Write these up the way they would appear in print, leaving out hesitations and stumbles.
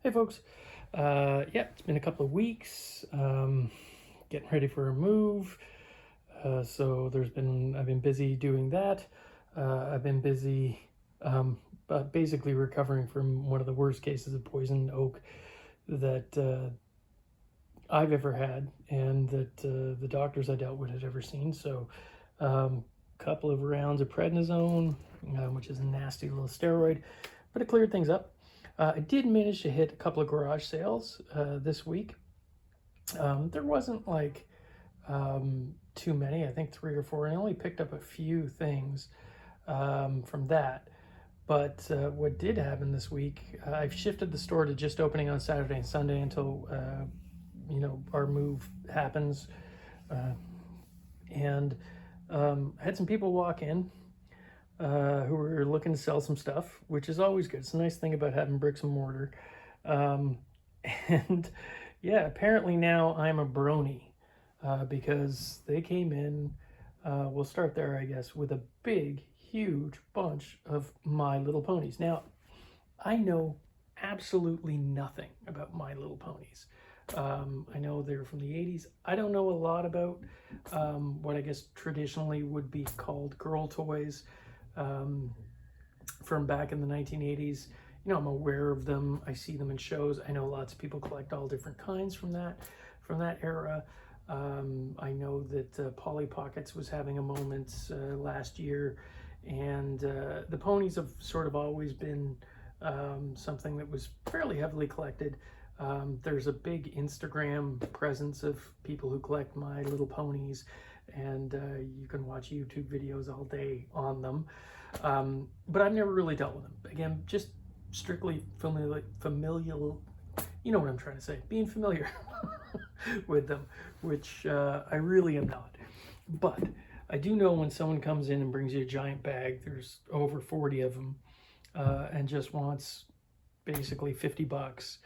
Hey folks, yeah, it's been a couple of weeks, getting ready for a move. So I've been busy doing that. I've been busy, basically recovering from one of the worst cases of poison oak that I've ever had, and that the doctors I dealt with had ever seen. So, couple of rounds of prednisone, which is a nasty little steroid, but it cleared things up. I did manage to hit a couple of garage sales this week. There wasn't like too many, I think 3 or 4, and I only picked up a few things from that. But what did happen this week, I've shifted the store to just opening on Saturday and Sunday until our move happens. And I had some people walk in who were looking to sell some stuff, which is always good. It's a nice thing about having bricks and mortar. Um, and yeah, apparently now I'm a brony because they came in, we'll start there, I guess, with a big, huge bunch of My Little Ponies. Now, I know absolutely nothing about My Little Ponies. I know they're from the 80s. I don't know a lot about what I guess traditionally would be called girl toys from back in the 1980s. I'm aware of them. I see them in shows. I know lots of people collect all different kinds from that era. I know that Polly Pockets was having a moment last year, and the ponies have sort of always been something that was fairly heavily collected. There's a big Instagram presence of people who collect My Little Ponies, and you can watch YouTube videos all day on them. But I've never really dealt with them. Again, just strictly familial, you know what I'm trying to say, being familiar with them, which I really am not. But I do know when someone comes in and brings you a giant bag, there's over 40 of them, and just wants basically $50.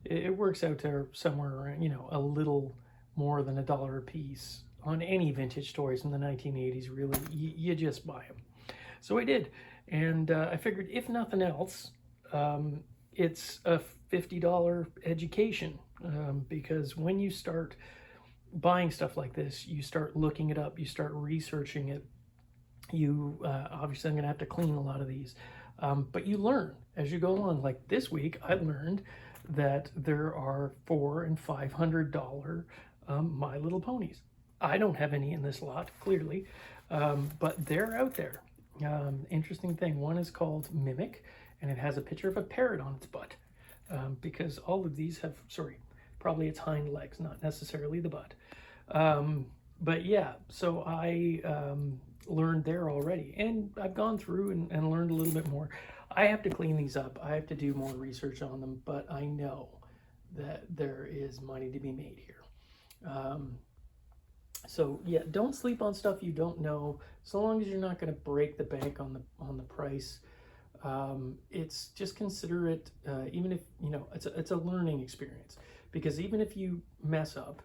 It works out to somewhere around, a little more than $1 a piece on any vintage toys from the 1980s. Really, you just buy them. So I did, and I figured if nothing else, it's a $50 education, because when you start buying stuff like this, you start looking it up, you start researching it. You obviously, I'm gonna have to clean a lot of these, but you learn as you go along. Like this week, I learned that there are $400 and $500 My Little Ponies. I don't have any in this lot, clearly, but they're out there. Interesting thing, one is called Mimic, and it has a picture of a parrot on its butt, because all of these have, probably its hind legs, not necessarily the butt. But yeah, so I learned there already, and I've gone through and learned a little bit more. I have to clean these up. I have to do more research on them, but I know that there is money to be made here. So yeah, don't sleep on stuff you don't know. So long as you're not going to break the bank on the price, it's just consider it. Even if it's a learning experience, because even if you mess up,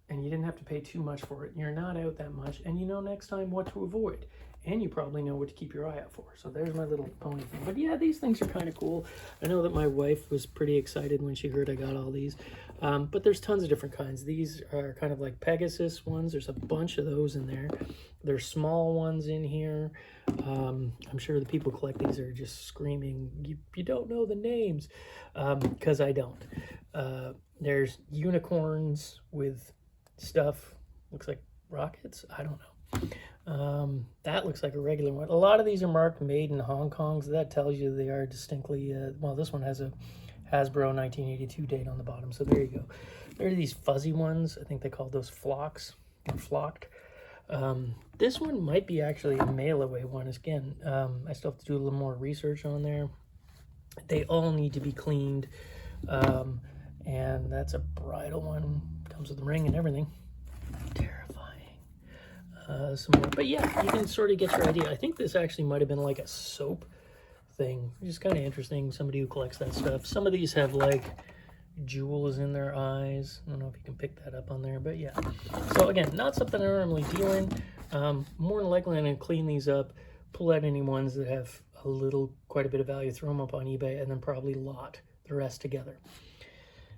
and you didn't have to pay too much for it, you're not out that much, and you know next time what to avoid, and you probably know what to keep your eye out for. So there's My Little Pony thing. But yeah, these things are kind of cool. I know that my wife was pretty excited when she heard I got all these, but there's tons of different kinds. These are kind of like Pegasus ones. There's a bunch of those in there. There's small ones in here. I'm sure the people who collect these are just screaming, you don't know the names, because I don't. There's unicorns with stuff, looks like rockets, I don't know. That looks like a regular one. A lot of these are marked made in Hong Kong, so that tells you they are distinctly, well, this one has a Hasbro 1982 date on the bottom, so there you go. There are these fuzzy ones. I think they call those flocks, or flocked. This one might be actually a mail-away one. Again, I still have to do a little more research on there. They all need to be cleaned, and that's a bridal one. Comes with the ring and everything. Terrifying. Some more. But yeah, you can sort of get your idea. I think this actually might have been like a soap thing, which is kind of interesting. Somebody who collects that stuff. Some of these have like jewels in their eyes. I don't know if you can pick that up on there, but yeah. So again, not something I normally deal in. More than likely I'm going to clean these up, pull out any ones that have quite a bit of value, throw them up on eBay, and then probably lot the rest together.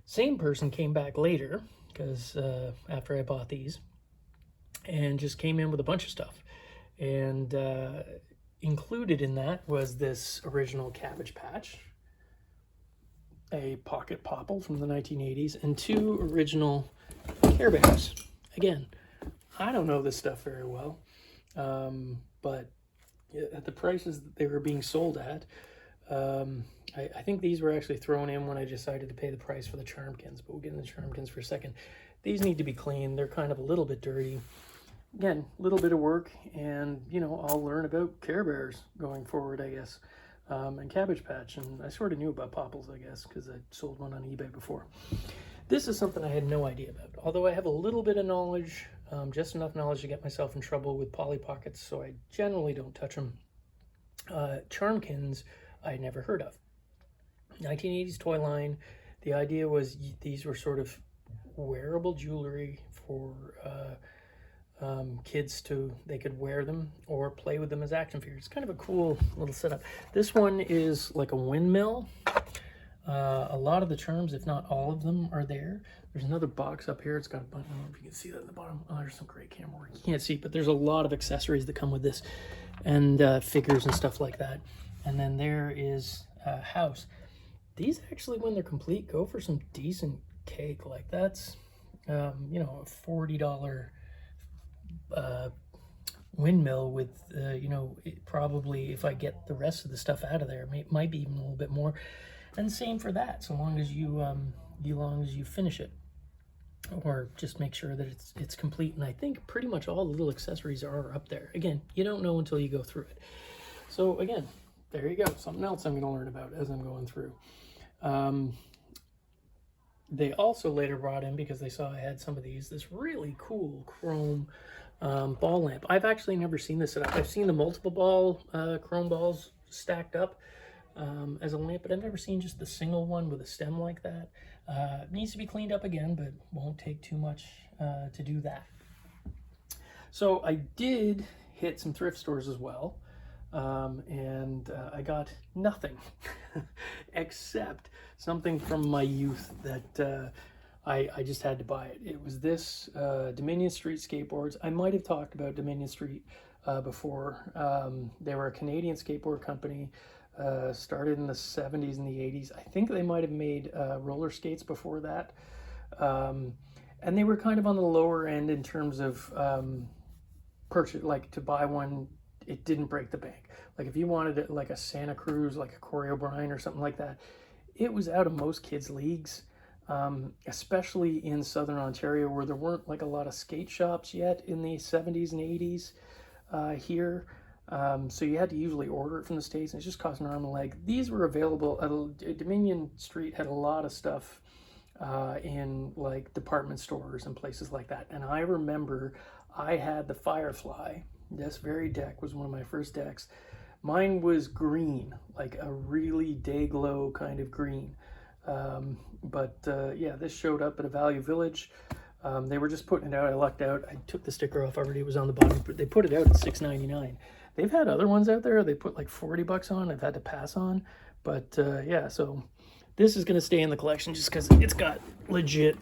Same person came back later, because after I bought these, and just came in with a bunch of stuff. And included in that was this original Cabbage Patch, a pocket popple from the 1980s, and 2 original Care Bears. Again, I don't know this stuff very well, but at the prices that they were being sold at, I think these were actually thrown in when I decided to pay the price for the Charmkins, but we'll get into the Charmkins for a second. These need to be cleaned. They're kind of a little bit dirty. Again, a little bit of work, and, you know, I'll learn about Care Bears going forward, I guess, and Cabbage Patch, and I sort of knew about popples, I guess, because I sold one on eBay before. This is something I had no idea about, although I have a little bit of knowledge, just enough knowledge to get myself in trouble with Polly Pockets, so I generally don't touch them. Charmkins, I never heard of. 1980s toy line. The idea was these were sort of wearable jewelry for kids they could wear them or play with them as action figures. It's kind of a cool little setup. This one is like a windmill. A lot of the charms, if not all of them, are there. There's another box up here. It's got a bunch. I don't know if you can see that at the bottom. Oh, there's some great camera work. You can't see, but there's a lot of accessories that come with this, and figures and stuff like that. And then there is a house. These actually, when they're complete, go for some decent cake. Like that's, you know, a $40 windmill with, you know, probably if I get the rest of the stuff out of there, it might be even a little bit more. And same for that, so long as you finish it, or just make sure that it's complete. And I think pretty much all the little accessories are up there. Again, you don't know until you go through it. So again, there you go. Something else I'm going to learn about as I'm going through. They also later brought in, because they saw I had some of these, this really cool chrome ball lamp. I've actually never seen this set up. I've seen the multiple ball chrome balls stacked up as a lamp, but I've never seen just the single one with a stem like that. It needs to be cleaned up again, but won't take too much to do that. So I did hit some thrift stores as well, and I got nothing except something from my youth that I just had to buy it. It was this Dominion Street skateboards. I might have talked about Dominion Street before. They were a Canadian skateboard company, started in the 70s and the 80s. I think they might have made roller skates before that. And they were kind of on the lower end in terms of purchase, like to buy one, it didn't break the bank. Like if you wanted it like a Santa Cruz, like a Corey O'Brien or something like that, it was out of most kids' leagues, especially in Southern Ontario, where there weren't like a lot of skate shops yet in the 70s and 80s here. So you had to usually order it from the States, and it just cost an arm and a leg. These were available at Dominion Street, had a lot of stuff in like department stores and places like that. And I remember I had the Firefly. This very deck was one of my first decks. Mine was green, like a really day glow kind of green. Yeah, this showed up at a Value Village. They were just putting it out. I lucked out. I took the sticker off already. It was on the bottom, but they put it out at $6.99. They've had other ones out there. They put like 40 bucks on. I've had to pass on. But yeah, so this is going to stay in the collection just because it's got legit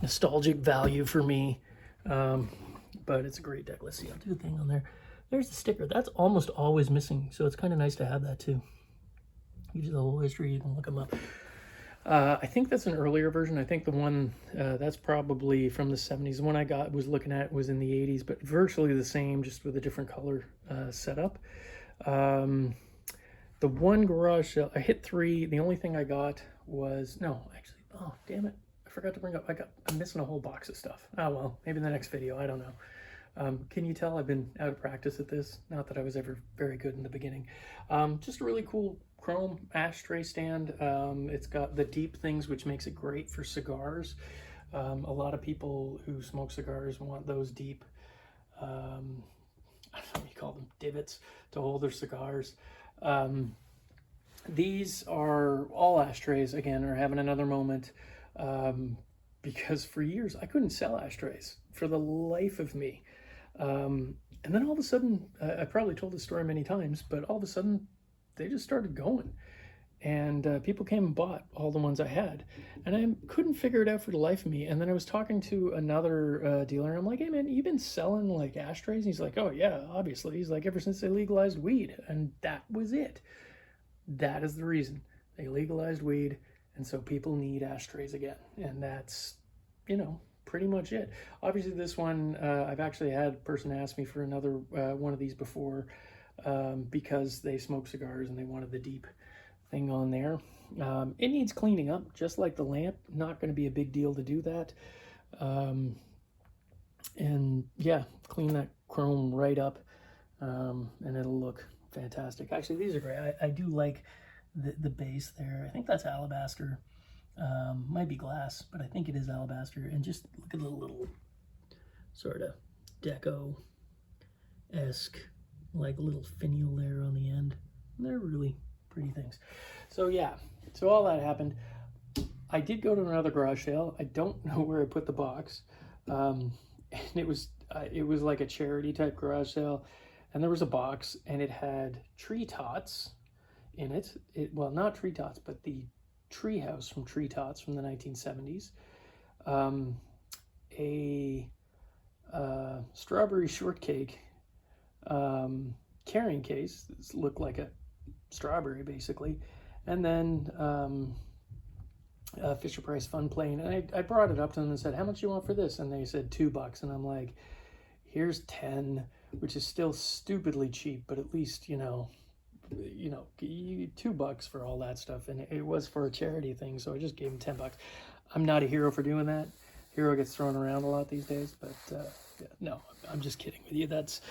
nostalgic value for me. But it's a great deck. Let's see. I'll do the thing on there. There's the sticker. That's almost always missing. So it's kind of nice to have that too. You do the whole history. You can look them up. I think that's an earlier version. I think the one that's probably from the 70s. The one I was looking at was in the 80s, but virtually the same, just with a different color setup. The one garage sale, I hit 3. The only thing I got was, no, actually, oh, damn it. I forgot to bring up, I'm missing a whole box of stuff. Oh, well, maybe in the next video, I don't know. Can you tell I've been out of practice at this? Not that I was ever very good in the beginning. Just a really cool chrome ashtray stand. It's got the deep things, which makes it great for cigars. A lot of people who smoke cigars want those deep, I don't know what you call them, divots to hold their cigars. These are all ashtrays, again, are having another moment, because for years I couldn't sell ashtrays for the life of me. And then all of a sudden, I probably told this story many times, but all of a sudden they just started going. And people came and bought all the ones I had. And I couldn't figure it out for the life of me. And then I was talking to another dealer. I'm like, hey, man, you been selling like ashtrays? And he's like, oh, yeah, obviously. He's like, ever since they legalized weed. And that was it. That is the reason. They legalized weed. And so people need ashtrays again. And that's, you know, pretty much it. Obviously, this one, I've actually had a person ask me for another one of these before because they smoke cigars and they wanted the deep thing on there. It needs cleaning up, just like the lamp. Not going to be a big deal to do that. And yeah, clean that chrome right up, and it'll look fantastic. Actually, these are great. I do like the base there. I think that's alabaster. Might be glass, but I think it is alabaster. And just look at the little sort of deco-esque, like little finial there on the end. They're really pretty things. So yeah, so all that happened. I did go to another garage sale. I don't know where I put the box. And it was like a charity type garage sale. And there was a box and it had tree tots in it. Well, not tree tots, but the tree house from Tree Tots from the 1970s. A strawberry shortcake carrying case. This looked like a strawberry basically, and then Fisher Price fun plane. And I brought it up to them and said, how much you want for this? And they said $2, and I'm like, here's 10, which is still stupidly cheap, but at least $2 for all that stuff. And it was for a charity thing, so I just gave him $10. I'm not a hero for doing that. Hero gets thrown around a lot these days, but yeah, no, I'm just kidding with you. That's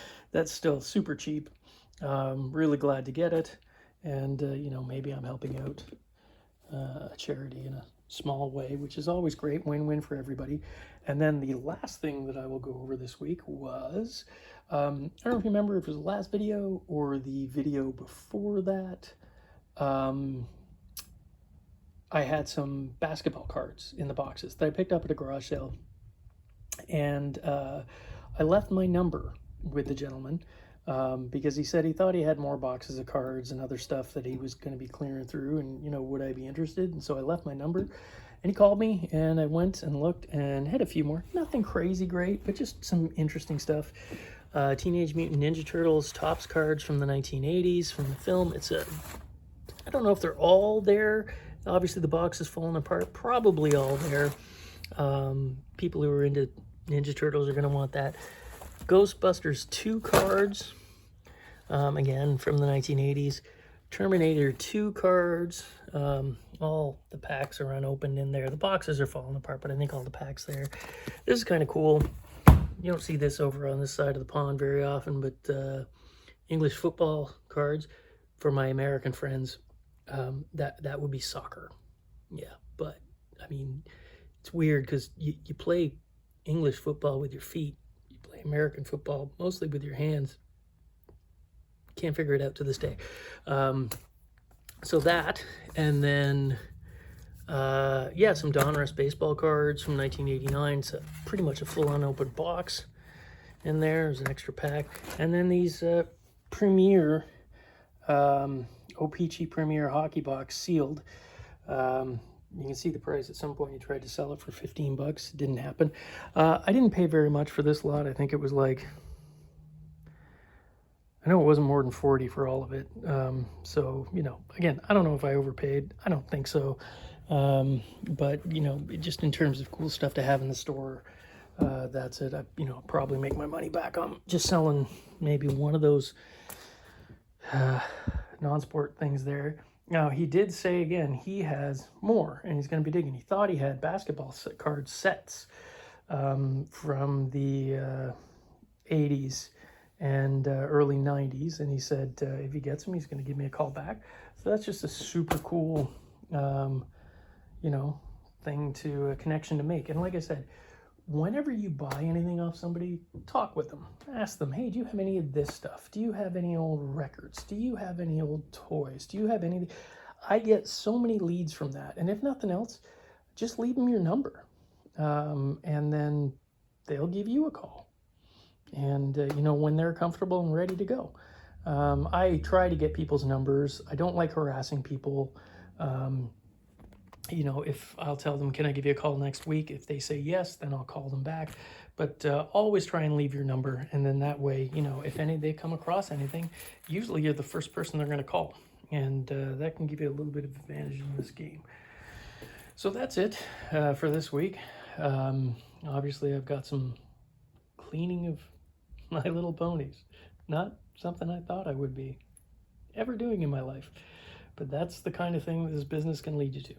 still super cheap. Really glad to get it. And, maybe I'm helping out a charity in a small way, which is always great, win-win for everybody. And then the last thing that I will go over this week was, I don't know if you remember if it was the last video or the video before that, I had some basketball cards in the boxes that I picked up at a garage sale. And I left my number with the gentleman because he said he thought he had more boxes of cards and other stuff that he was going to be clearing through, and would I be interested? And so I left my number, and he called me, and I went and looked and had a few more. Nothing crazy great, but just some interesting stuff. Teenage Mutant Ninja Turtles Topps cards from the 1980s from the film. I don't know if they're all there. Obviously the box is falling apart. Probably all there. People who are into Ninja Turtles are going to want that. Ghostbusters 2 cards, again from the 1980s. Terminator 2 cards. All the packs are unopened in there. The boxes are falling apart, but I think all the packs there. This is kind of cool. You don't see this over on this side of the pond very often, but English football cards for my American friends. That would be soccer. Yeah, but I mean, it's weird because you play English football with your feet. You play American football mostly with your hands. Can't figure it out to this day. So that, and then some Donruss baseball cards from 1989. So pretty much a full unopened box in there. There's an extra pack, and then these Premier O-Pee-Chee Premier hockey box sealed. You can see the price. At some point you tried to sell it for $15. It didn't happen. I didn't pay very much for this lot. I think it was like, I know it wasn't more than 40 for all of it. So, again, I don't know if I overpaid. I don't think so. But, just in terms of cool stuff to have in the store, that's it. I'll probably make my money back on just selling maybe one of those non-sport things there. Now, he did say again, he has more, and he's going to be digging. He thought he had basketball card sets from the 80s and early 90s, and he said if he gets them, he's going to give me a call back. So that's just a super cool, thing to a connection to make. And like I said, whenever you buy anything off somebody, talk with them. Ask them, hey, do you have any of this stuff? Do you have any old records? Do you have any old toys? Do you have any? I get so many leads from that. And if nothing else, just leave them your number. And then they'll give you a call. and you know, when they're comfortable and ready to go. I try to get people's numbers. I don't like harassing people. You know, if I'll tell them, can I give you a call next week? If they say yes, then I'll call them back. But always try and leave your number. And then that way, you know, if they come across anything, usually you're the first person they're going to call. And that can give you a little bit of advantage in this game. So that's it for this week. Obviously, I've got some cleaning of My Little Ponies. Not something I thought I would be ever doing in my life. But that's the kind of thing that this business can lead you to.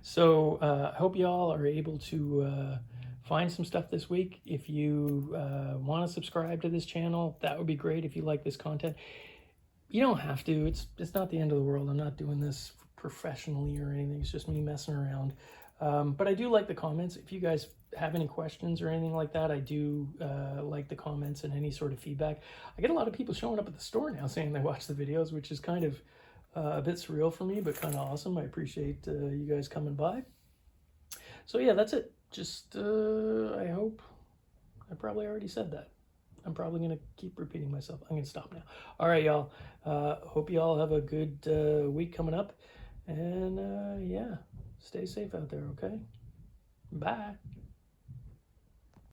So I hope you all are able to find some stuff this week. If you want to subscribe to this channel, that would be great if you like this content. You don't have to. It's not the end of the world. I'm not doing this professionally or anything. It's just me messing around. But I do like the comments. If you guys have any questions or anything like that, I do like the comments and any sort of feedback. I get a lot of people showing up at the store now saying they watch the videos, which is kind of a bit surreal for me, but kind of awesome. I appreciate you guys coming by. So yeah, that's it. Just, I hope, I probably already said that. I'm probably going to keep repeating myself. I'm going to stop now. All right, y'all. Hope you all have a good week coming up. And yeah, stay safe out there, okay? Bye.